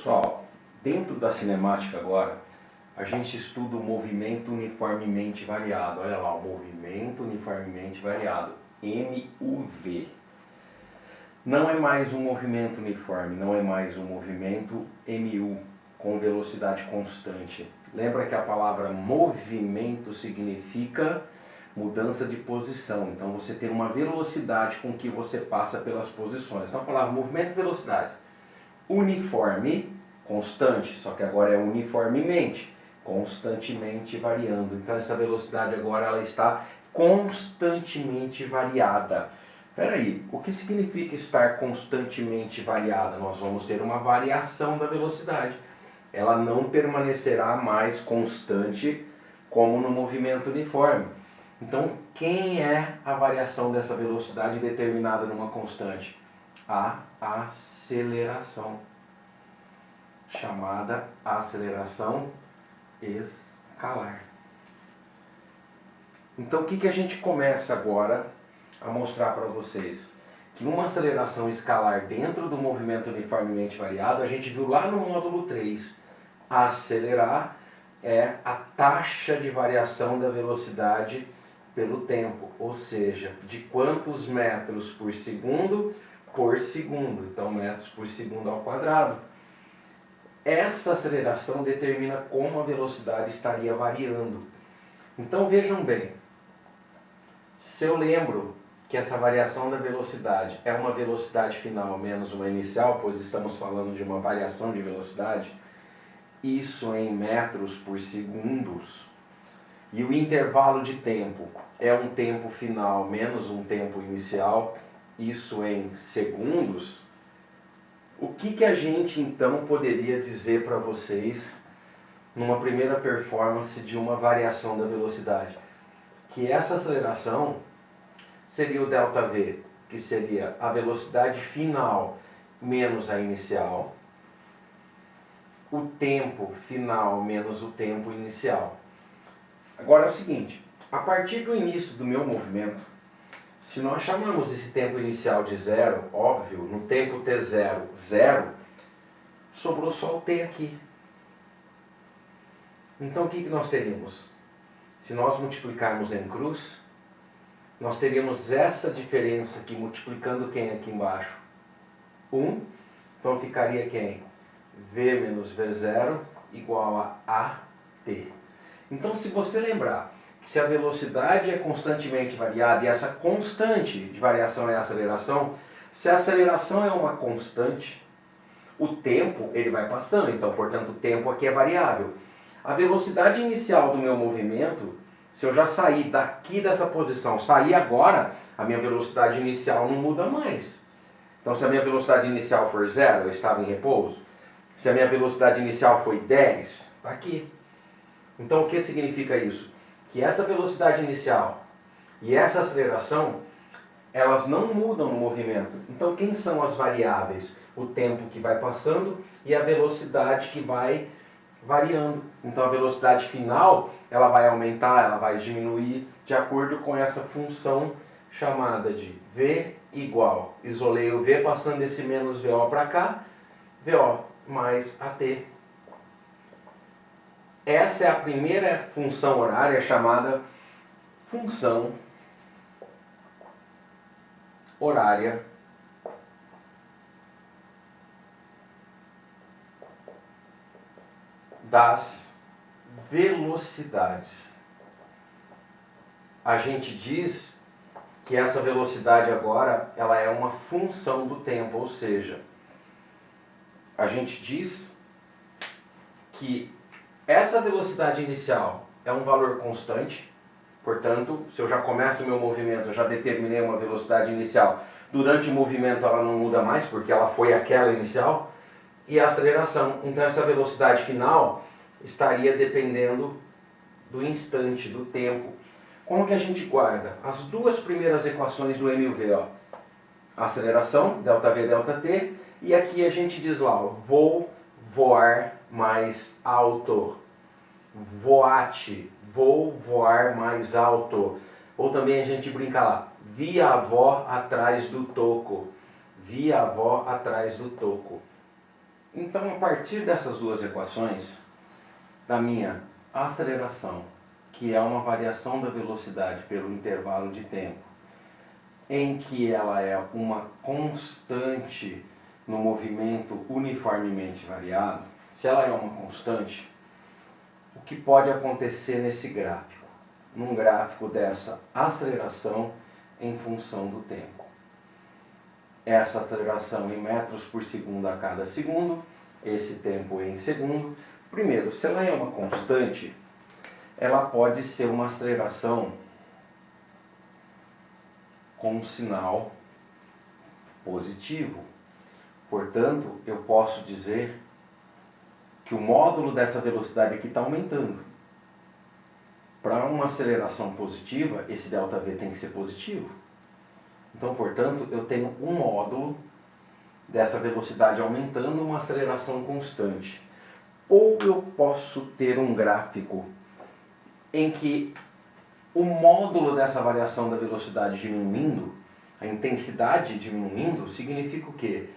Pessoal, dentro da cinemática agora, a gente estuda o movimento uniformemente variado. Olha lá, o movimento uniformemente variado, MUV. Não é mais um movimento uniforme, não é mais um movimento MU, com velocidade constante. Lembra que a palavra movimento significa mudança de posição. Então você tem uma velocidade com que você passa pelas posições. Então a palavra movimento e velocidade. Uniforme, constante, só que agora é uniformemente, constantemente variando. Então essa velocidade agora ela está constantemente variada. Espera aí, o que significa estar constantemente variada? Nós vamos ter uma variação da velocidade. Ela não permanecerá mais constante como no movimento uniforme. Então, quem é a variação dessa velocidade determinada numa constante? A aceleração, chamada aceleração escalar. Então, o que a gente começa agora a mostrar para vocês? Que uma aceleração escalar dentro do movimento uniformemente variado, a gente viu lá no módulo 3. Acelerar é a taxa de variação da velocidade pelo tempo, ou seja, de quantos metros por segundo, então metros por segundo ao quadrado. Essa aceleração determina como a velocidade estaria variando. Então vejam bem, se eu lembro que essa variação da velocidade é uma velocidade final menos uma inicial, pois estamos falando de uma variação de velocidade, isso em metros por segundos, e o intervalo de tempo é um tempo final menos um tempo inicial, isso em segundos, o que a gente então poderia dizer para vocês numa primeira performance de uma variação da velocidade? Que essa aceleração seria o ΔV, que seria a velocidade final menos a inicial, o tempo final menos o tempo inicial. Agora é o seguinte, a partir do início do meu movimento, se nós chamamos esse tempo inicial de zero, óbvio, no tempo t0, zero, sobrou só o t aqui. Então o que nós teríamos? Se nós multiplicarmos em cruz, nós teríamos essa diferença aqui, multiplicando quem aqui embaixo? 1. Então ficaria quem? V menos V0 igual a AT. Então se você lembrar que se a velocidade é constantemente variada e essa constante de variação é a aceleração, se a aceleração é uma constante, o tempo ele vai passando, então portanto o tempo aqui é variável. A velocidade inicial do meu movimento, se eu já sair daqui dessa posição, sair agora, a minha velocidade inicial não muda mais. Então se a minha velocidade inicial for 0, eu estava em repouso. Se a minha velocidade inicial foi 10, está aqui. Então o que significa isso? Que essa velocidade inicial e essa aceleração, elas não mudam no movimento. Então quem são as variáveis? O tempo que vai passando e a velocidade que vai variando. Então a velocidade final, ela vai aumentar, ela vai diminuir de acordo com essa função chamada de V igual. Isolei o V passando esse menos VO para cá, VO mais AT. Essa é a primeira função horária chamada função horária das velocidades. A gente diz que essa velocidade agora ela é uma função do tempo, ou seja, a gente diz que essa velocidade inicial é um valor constante, portanto, se eu já começo o meu movimento, eu já determinei uma velocidade inicial, durante o movimento ela não muda mais, porque ela foi aquela inicial, e a aceleração. Então essa velocidade final estaria dependendo do instante, do tempo. Como que a gente guarda? As duas primeiras equações do MUV, ó. Aceleração, ΔV, ΔT, e aqui a gente diz lá, ó, vou voar mais alto. Voate, vou voar mais alto. Ou também a gente brinca lá, vi a avó atrás do toco. Vi a avó atrás do toco. Então, a partir dessas duas equações, da minha aceleração, que é uma variação da velocidade pelo intervalo de tempo, em que ela é uma constante no movimento uniformemente variado, se ela é uma constante, o que pode acontecer nesse gráfico? Num gráfico dessa aceleração em função do tempo. Essa aceleração em metros por segundo a cada segundo, esse tempo em segundo. Primeiro, se ela é uma constante, ela pode ser uma aceleração com um sinal positivo. Portanto, eu posso dizer que o módulo dessa velocidade aqui está aumentando. Para uma aceleração positiva, esse ΔV tem que ser positivo. Então, portanto, eu tenho um módulo dessa velocidade aumentando, uma aceleração constante. Ou eu posso ter um gráfico em que o módulo dessa variação da velocidade diminuindo, a intensidade diminuindo, significa o quê?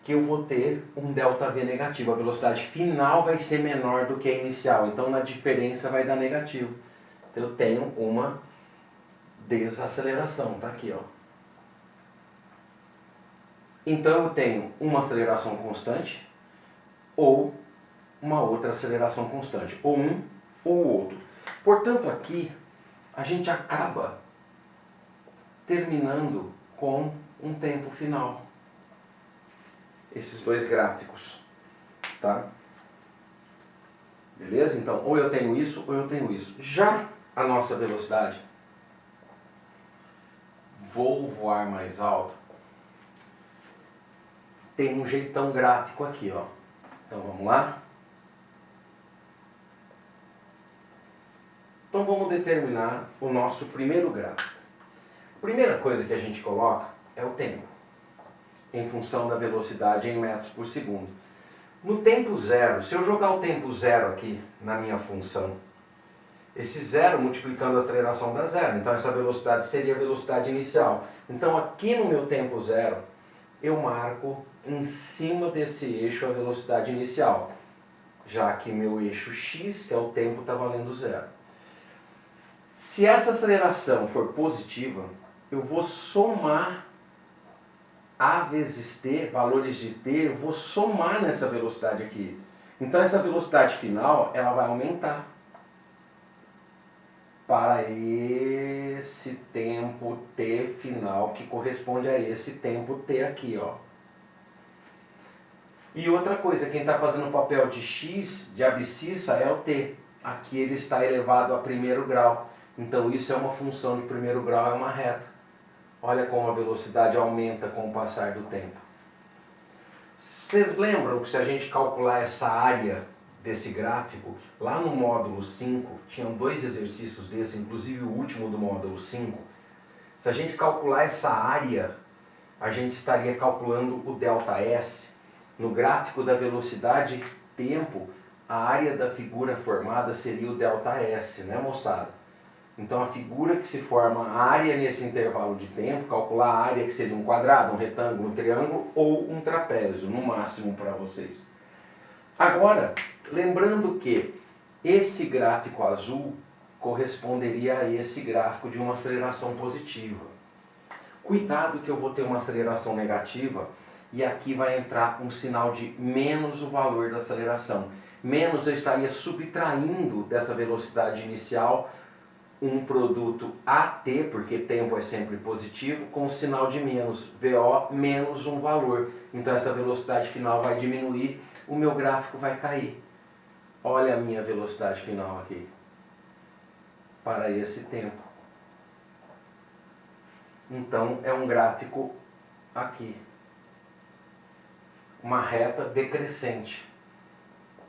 Que eu vou ter um ΔV negativo. A velocidade final vai ser menor do que a inicial. Então, na diferença vai dar negativo. Então, eu tenho uma desaceleração. Tá aqui, ó. Então, eu tenho uma aceleração constante ou uma outra aceleração constante. Ou um ou o outro. Portanto, aqui, a gente acaba terminando com um tempo final. Esses dois gráficos, tá? Beleza? Então, ou eu tenho isso, ou eu tenho isso. Já a nossa velocidade, vou voar mais alto, tem um jeitão gráfico aqui, ó. Então, vamos lá? Então, vamos determinar o nosso primeiro gráfico. A primeira coisa que a gente coloca é o tempo, em função da velocidade em metros por segundo. No tempo zero, se eu jogar o tempo zero aqui na minha função, esse zero multiplicando a aceleração dá zero, então essa velocidade seria a velocidade inicial. Então aqui no meu tempo zero, eu marco em cima desse eixo a velocidade inicial, já que meu eixo x, que é o tempo, está valendo zero. Se essa aceleração for positiva, eu vou somar A vezes t, valores de t, eu vou somar nessa velocidade aqui. Então essa velocidade final, ela vai aumentar para esse tempo t final, que corresponde a esse tempo t aqui, ó. E outra coisa, quem está fazendo o papel de x, de abscissa, é o t. Aqui ele está elevado a primeiro grau. Então isso é uma função de primeiro grau, é uma reta. Olha como a velocidade aumenta com o passar do tempo. Vocês lembram que se a gente calcular essa área desse gráfico, lá no módulo 5, tinham dois exercícios desses, inclusive o último do módulo 5. Se a gente calcular essa área, a gente estaria calculando o ΔS. No gráfico da velocidade tempo, a área da figura formada seria o ΔS, né, moçada? Então a figura que se forma, a área nesse intervalo de tempo, calcular a área que seria um quadrado, um retângulo, um triângulo ou um trapézio, no máximo para vocês. Agora, lembrando que esse gráfico azul corresponderia a esse gráfico de uma aceleração positiva. Cuidado que eu vou ter uma aceleração negativa e aqui vai entrar um sinal de menos o valor da aceleração. Menos eu estaria subtraindo dessa velocidade inicial um produto AT, porque tempo é sempre positivo, com o sinal de menos, VO menos um valor. Então essa velocidade final vai diminuir, o meu gráfico vai cair. Olha a minha velocidade final aqui, para esse tempo. Então é um gráfico aqui, uma reta decrescente,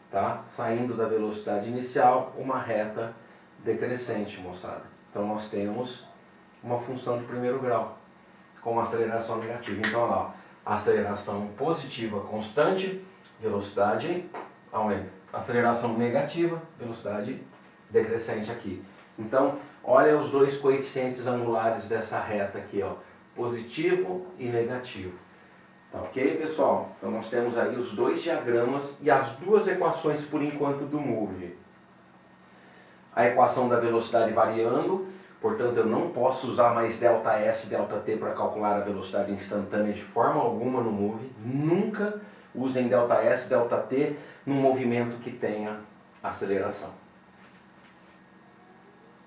tá? Saindo da velocidade inicial, uma reta decrescente, moçada. Então nós temos uma função de primeiro grau com uma aceleração negativa. Então olha lá, aceleração positiva constante, velocidade aumenta. Aceleração negativa, velocidade decrescente aqui. Então olha os dois coeficientes angulares dessa reta aqui, ó, positivo e negativo. Tá ok, pessoal? Então nós temos aí os dois diagramas e as duas equações por enquanto do Move. A equação da velocidade variando, portanto eu não posso usar mais ΔS, ΔT para calcular a velocidade instantânea de forma alguma no Move. Nunca usem ΔS, ΔT num movimento que tenha aceleração.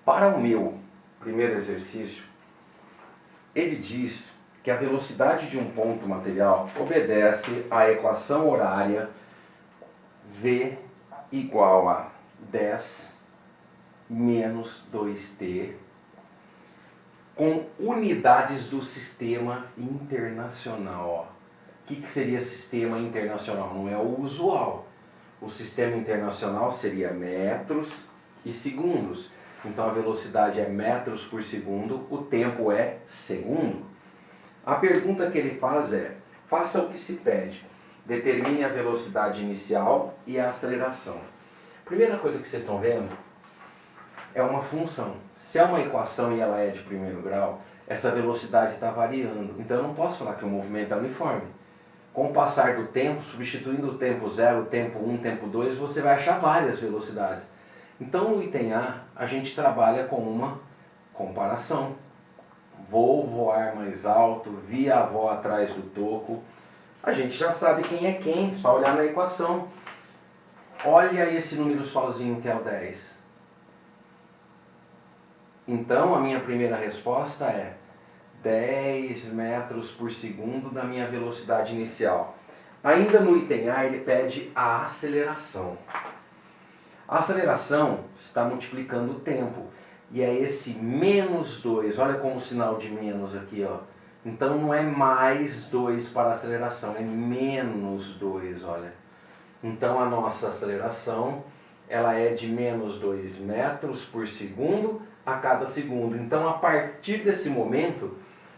Para o meu primeiro exercício, ele diz que a velocidade de um ponto material obedece à equação horária V igual a 10 menos 2t com unidades do sistema internacional. O que seria sistema internacional? Não é o usual. O sistema internacional seria metros e segundos. Então a velocidade é metros por segundo, o tempo é segundo. A pergunta que ele faz é, faça o que se pede. Determine a velocidade inicial e a aceleração. Primeira coisa que vocês estão vendo é uma função. Se é uma equação e ela é de primeiro grau, essa velocidade está variando. Então eu não posso falar que o movimento é uniforme. Com o passar do tempo, substituindo o tempo 0, o tempo 1, o tempo 2, você vai achar várias velocidades. Então no item A gente trabalha com uma comparação. Vou voar mais alto, vi a avó atrás do toco. A gente já sabe quem é quem, só olhar na equação. Olha esse número sozinho que é o 10. Então a minha primeira resposta é 10 metros por segundo da minha velocidade inicial. Ainda no item A ele pede a aceleração. A aceleração está multiplicando o tempo. E é esse menos 2, olha como o sinal de menos aqui, ó. Então não é mais 2 para a aceleração, é menos 2, olha. Então a nossa aceleração, ela é de menos 2 metros por segundo a cada segundo. Então a partir desse momento,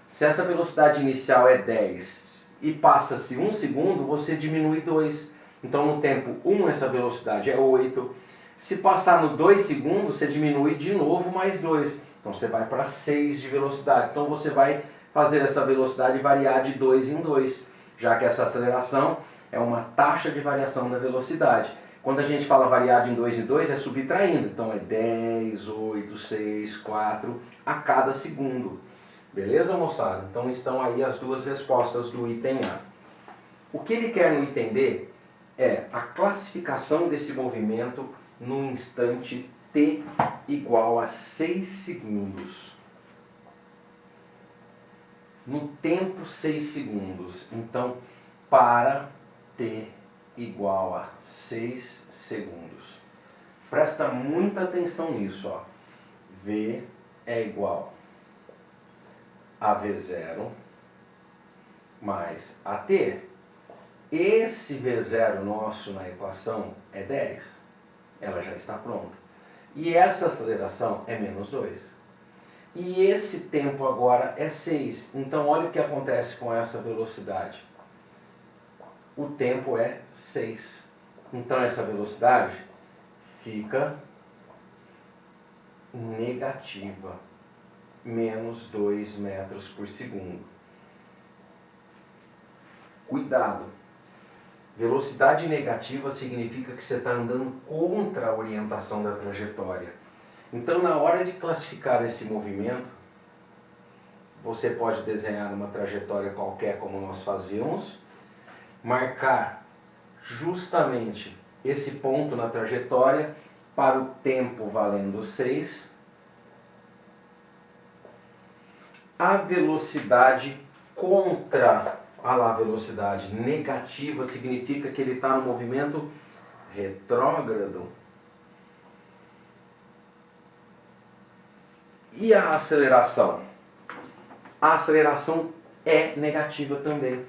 se essa velocidade inicial é 10 e passa-se 1 segundo, você diminui 2. Então no tempo 1 essa velocidade é 8. Se passar no 2 segundos, você diminui de novo mais 2. Então você vai para 6 de velocidade. Então você vai fazer essa velocidade variar de 2 em 2, já que essa aceleração é uma taxa de variação da velocidade. Quando a gente fala variar de 2 em 2, é subtraindo. Então é 10, 8, 6, 4 a cada segundo. Beleza, moçada? Então estão aí as duas respostas do item A. O que ele quer no item B é a classificação desse movimento no instante t igual a 6 segundos. No tempo 6 segundos. Então, para t igual a 6 segundos. Presta muita atenção nisso, ó. V é igual a V0 mais AT. Esse V0 nosso na equação é 10. Ela já está pronta. E essa aceleração é menos 2. E esse tempo agora é 6. Então olha o que acontece com essa velocidade. O tempo é 6. Então essa velocidade fica negativa. Menos 2 metros por segundo. Cuidado. Velocidade negativa significa que você está andando contra a orientação da trajetória. Então, na hora de classificar esse movimento, você pode desenhar uma trajetória qualquer, como nós fazemos, marcar justamente esse ponto na trajetória para o tempo valendo 6, a velocidade contra a velocidade negativa significa que ele está no movimento retrógrado. E a aceleração? A aceleração é negativa também.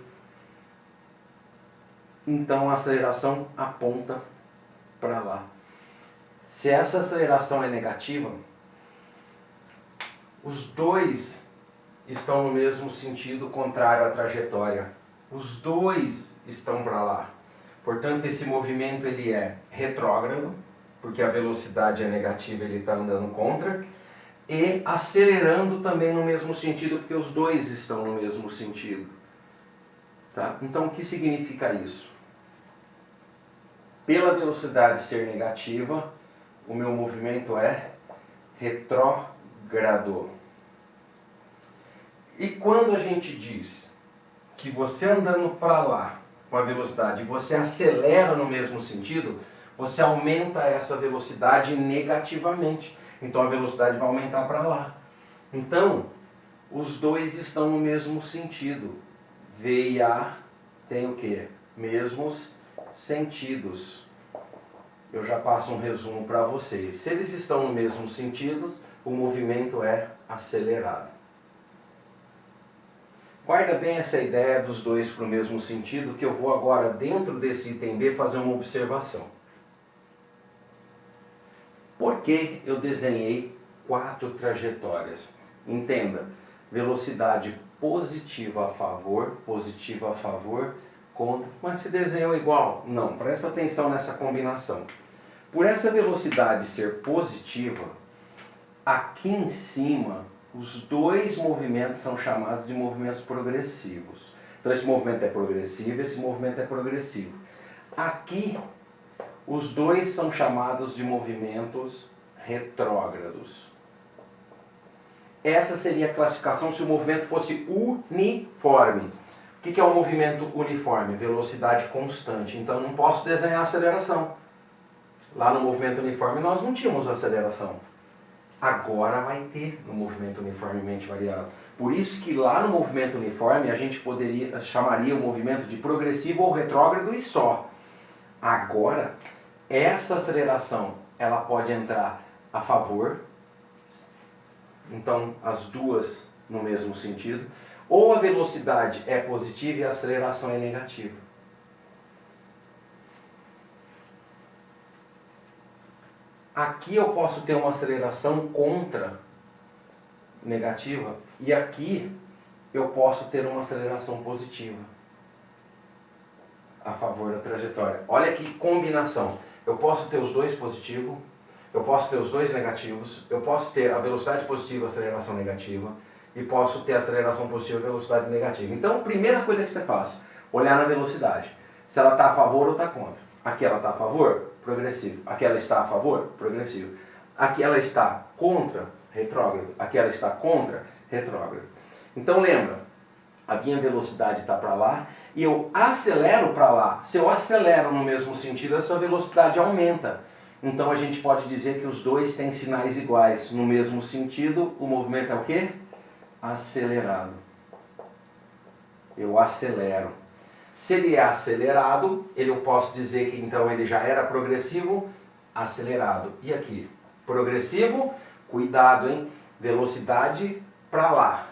Então a aceleração aponta para lá. Se essa aceleração é negativa, os dois estão no mesmo sentido contrário à trajetória. Os dois estão para lá. Portanto, esse movimento ele é retrógrado, porque a velocidade é negativa, ele está andando contra, e acelerando também no mesmo sentido, porque os dois estão no mesmo sentido. Tá? Então, o que significa isso? Pela velocidade ser negativa, o meu movimento é retrógrado. E quando a gente diz que você andando para lá com a velocidade e você acelera no mesmo sentido, você aumenta essa velocidade negativamente. Então a velocidade vai aumentar para lá. Então, os dois estão no mesmo sentido. V e A têm o quê? Mesmos sentidos. Eu já passo um resumo para vocês. Se eles estão no mesmo sentido, o movimento é acelerado. Guarda bem essa ideia dos dois para o mesmo sentido, que eu vou agora, dentro desse item B, fazer uma observação. Por que eu desenhei 4 trajetórias? Entenda, velocidade positiva a favor, contra. Mas se desenhou igual? Não, presta atenção nessa combinação. Por essa velocidade ser positiva, aqui em cima, os dois movimentos são chamados de movimentos progressivos. Então esse movimento é progressivo, esse movimento é progressivo. Aqui, os dois são chamados de movimentos retrógrados. Essa seria a classificação se o movimento fosse uniforme. O que é um movimento uniforme? Velocidade constante. Então eu não posso desenhar aceleração. Lá no movimento uniforme nós não tínhamos aceleração. Agora vai ter no movimento uniformemente variado. Por isso que lá no movimento uniforme a gente chamaria o movimento de progressivo ou retrógrado e só. Agora, essa aceleração ela pode entrar a favor, então as duas no mesmo sentido, ou a velocidade é positiva e a aceleração é negativa. Aqui eu posso ter uma aceleração contra negativa e aqui eu posso ter uma aceleração positiva a favor da trajetória. Olha que combinação. Eu posso ter os dois positivos, eu posso ter os dois negativos, eu posso ter a velocidade positiva e a aceleração negativa e posso ter a aceleração positiva e a velocidade negativa. Então, a primeira coisa que você faz, olhar na velocidade. Se ela está a favor ou está contra. Aqui ela está a favor, progressivo. Aqui ela está a favor, progressivo. Aqui ela está contra, retrógrado. Aqui ela está contra, retrógrado. Então lembra, a minha velocidade está para lá e eu acelero para lá. Se eu acelero no mesmo sentido, a sua velocidade aumenta. Então a gente pode dizer que os dois têm sinais iguais. No mesmo sentido, o movimento é o quê? Acelerado. Eu acelero. Se ele é acelerado, eu posso dizer que então ele já era progressivo, acelerado. E aqui? Progressivo, cuidado, hein? Velocidade para lá.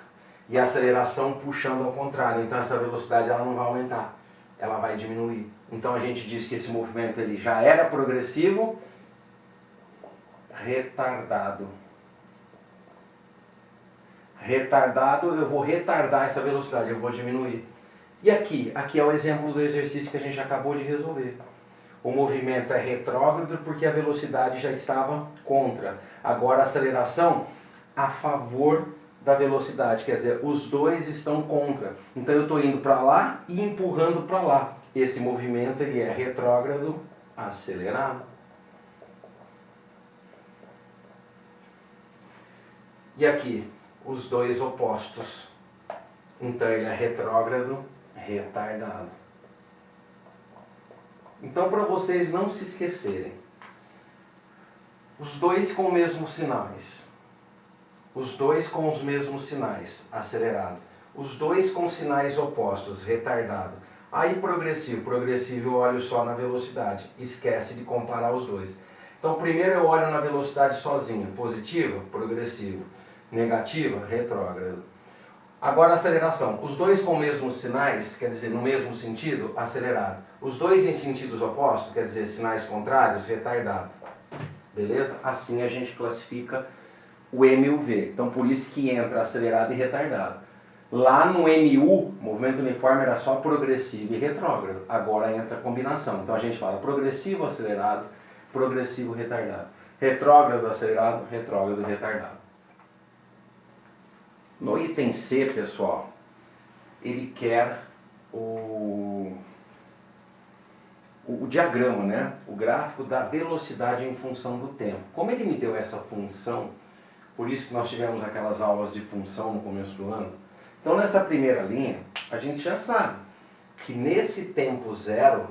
E a aceleração puxando ao contrário. Então essa velocidade ela não vai aumentar, ela vai diminuir. Então a gente diz que esse movimento ele já era progressivo, retardado. Retardado, eu vou retardar essa velocidade, eu vou diminuir. E aqui? Aqui é o exemplo do exercício que a gente acabou de resolver. O movimento é retrógrado porque a velocidade já estava contra. Agora a aceleração a favor da velocidade, quer dizer, os dois estão contra. Então eu estou indo para lá e empurrando para lá. Esse movimento ele é retrógrado acelerado. E aqui, os dois opostos. Então ele é retrógrado retardado. Então, para vocês não se esquecerem, os dois com os mesmos sinais, os dois com os mesmos sinais, acelerado, os dois com sinais opostos, retardado. Aí progressivo eu olho só na velocidade, esquece de comparar os dois. Então primeiro eu olho na velocidade sozinho, positiva, progressivo, negativa, retrógrado. Agora a aceleração, os dois com os mesmos sinais, quer dizer, no mesmo sentido, acelerado. Os dois em sentidos opostos, quer dizer, sinais contrários, retardado. Beleza? Assim a gente classifica o M e o V. Então por isso que entra acelerado e retardado. Lá no MU, movimento uniforme era só progressivo e retrógrado. Agora entra a combinação. Então a gente fala progressivo acelerado, progressivo retardado. Retrógrado acelerado, retrógrado retardado. No item C, pessoal, ele quer o diagrama, né? O gráfico da velocidade em função do tempo. Como ele me deu essa função, por isso que nós tivemos aquelas aulas de função no começo do ano. Então nessa primeira linha, a gente já sabe que nesse tempo zero,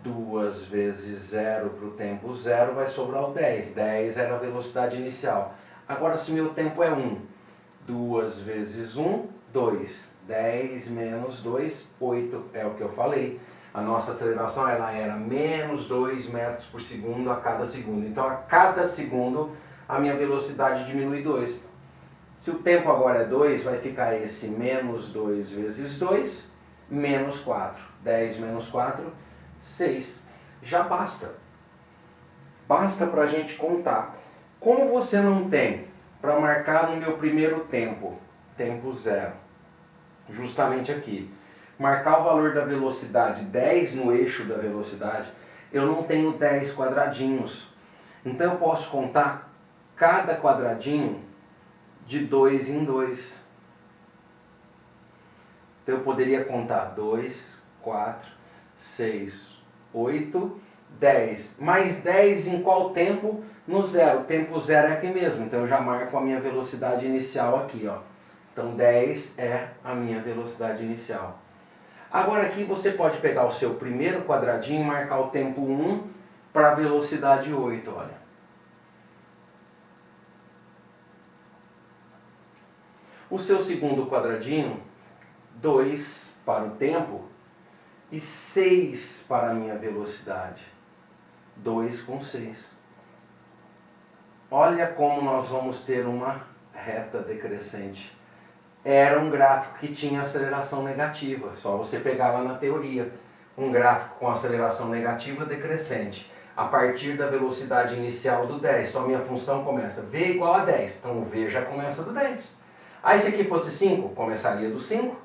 2 vezes 0 para o tempo zero vai sobrar o 10. 10 era a velocidade inicial. Agora se meu tempo é 1, 2 vezes 1, 2. 10 menos 2, 8, é o que eu falei. A nossa aceleração ela era menos 2 metros por segundo a cada segundo. Então a cada segundo a minha velocidade diminui 2. Se o tempo agora é 2, vai ficar esse menos 2 vezes 2, menos 4. 10 menos 4, 6. Já basta. Basta para a gente contar. Como você não tem para marcar no meu primeiro tempo, tempo zero, justamente aqui, marcar o valor da velocidade 10 no eixo da velocidade, eu não tenho 10 quadradinhos. Então eu posso contar cada quadradinho de 2 em 2. Então eu poderia contar 2, 4, 6, 8, 10. Mais 10 em qual tempo? No zero. O tempo zero é aqui mesmo. Então eu já marco a minha velocidade inicial aqui, ó. Então 10 é a minha velocidade inicial. Agora aqui você pode pegar o seu primeiro quadradinho e marcar o tempo 1 para a velocidade 8, olha. O seu segundo quadradinho, 2 para o tempo e 6 para a minha velocidade. 2 com 6. Olha como nós vamos ter uma reta decrescente. Era um gráfico que tinha aceleração negativa, só você pegar lá na teoria. Um gráfico com aceleração negativa decrescente. A partir da velocidade inicial do 10. Então a minha função começa V igual a 10. Então o V já começa do 10. Aí se aqui fosse 5, começaria do 5.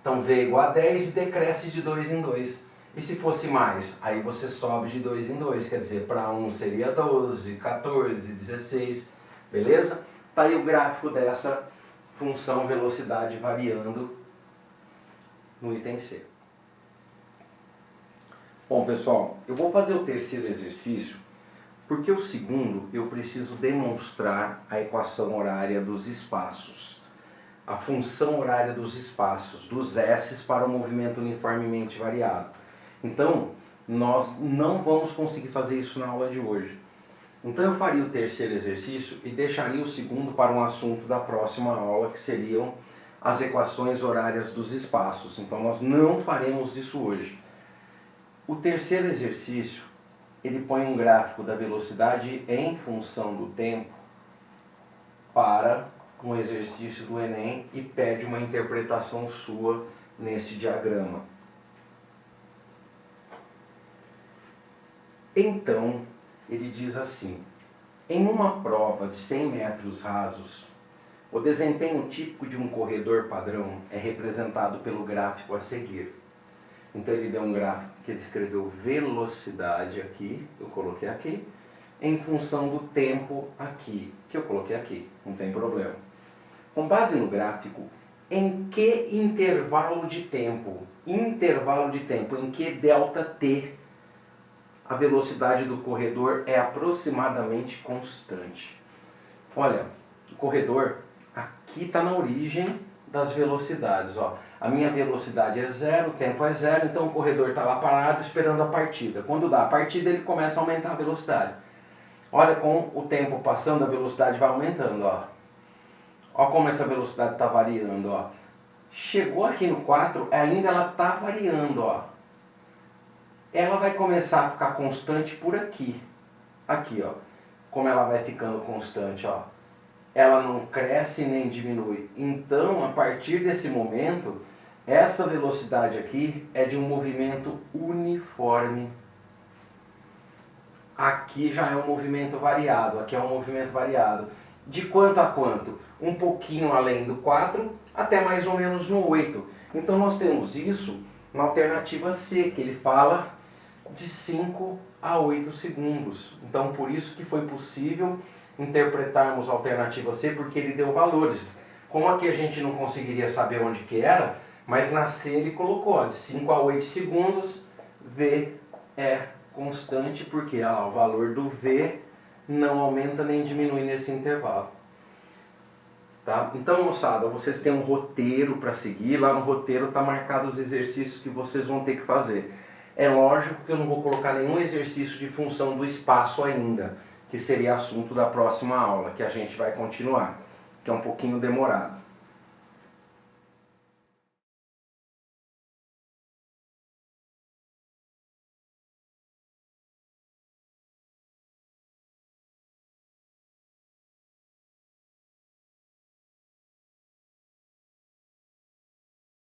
Então V igual a 10 e decresce de 2 em 2. E se fosse mais, aí você sobe de 2 em 2. Quer dizer, para 1 seria 12, 14, 16. Beleza? Tá aí o gráfico dessa função velocidade variando no item C. Bom, pessoal, eu vou fazer o terceiro exercício, porque o segundo eu preciso demonstrar a equação horária dos espaços. A função horária dos espaços, dos S para o movimento uniformemente variado. Então, nós não vamos conseguir fazer isso na aula de hoje. Então eu faria o terceiro exercício e deixaria o segundo para um assunto da próxima aula, que seriam as equações horárias dos espaços. Então nós não faremos isso hoje. O terceiro exercício, ele põe um gráfico da velocidade em função do tempo para um exercício do Enem e pede uma interpretação sua nesse diagrama. Então, ele diz assim: em uma prova de 100 metros rasos, o desempenho típico de um corredor padrão é representado pelo gráfico a seguir. Então ele deu um gráfico que ele escreveu velocidade aqui, eu coloquei aqui, em função do tempo aqui, que eu coloquei aqui, não tem problema. Com base no gráfico, em que intervalo de tempo, em que delta t, a velocidade do corredor é aproximadamente constante. Olha, o corredor aqui está na origem das velocidades. Ó. A minha velocidade é 0, o tempo é 0, então o corredor está lá parado esperando a partida. Quando dá a partida, ele começa a aumentar a velocidade. Olha, com o tempo passando, a velocidade vai aumentando. Ó. Olha como essa velocidade está variando. Ó. Chegou aqui no 4, ainda ela está variando. Ó. Ela vai começar a ficar constante por aqui. Aqui, ó. Como ela vai ficando constante, ó. Ela não cresce nem diminui. Então, a partir desse momento, essa velocidade aqui é de um movimento uniforme. Aqui já é um movimento variado. Aqui é um movimento variado. De quanto a quanto? Um pouquinho além do 4 até mais ou menos no 8. Então, nós temos isso na alternativa C, que ele fala de 5 a 8 segundos. Então, por isso que foi possível interpretarmos a alternativa C, porque ele deu valores. Como aqui a gente não conseguiria saber onde que era, Mas na C ele colocou, ó, de 5 a 8 segundos, V é constante, porque o valor do V não aumenta nem diminui nesse intervalo. Tá? Então, moçada, vocês têm um roteiro para seguir. Lá no roteiro está marcado os exercícios que vocês vão ter que fazer. É lógico que eu não vou colocar nenhum exercício de função do espaço ainda, que seria assunto da próxima aula, que a gente vai continuar, que é um pouquinho demorado.